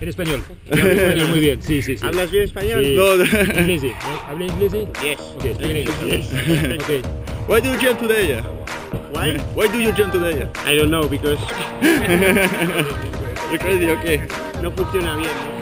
En español. Hablo español muy bien, sí, sí, sí. ¿Hablas bien español? Sí. No. Inglés, ¿no? ¿Habla inglés? Yes. Okay, speak in English. Okay. Why do you jump today? Yeah? Why? Why do you jump today? Yeah? I don't know, because You're crazy, okay. no funciona bien, ¿no?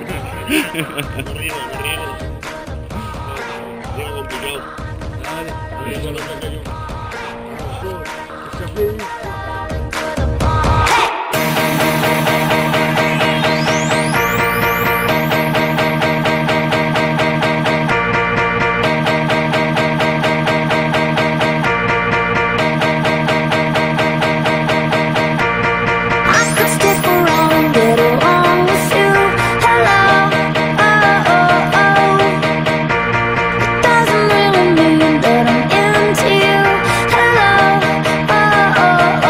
I could stick around and get along with you. Hello, oh, oh, oh. It doesn't really mean that I'm into you. Hello, oh, oh,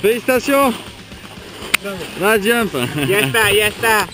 Félicitations. Va jump. Ya está, ya está.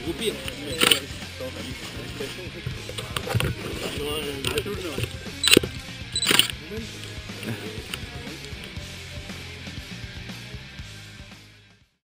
Gupir.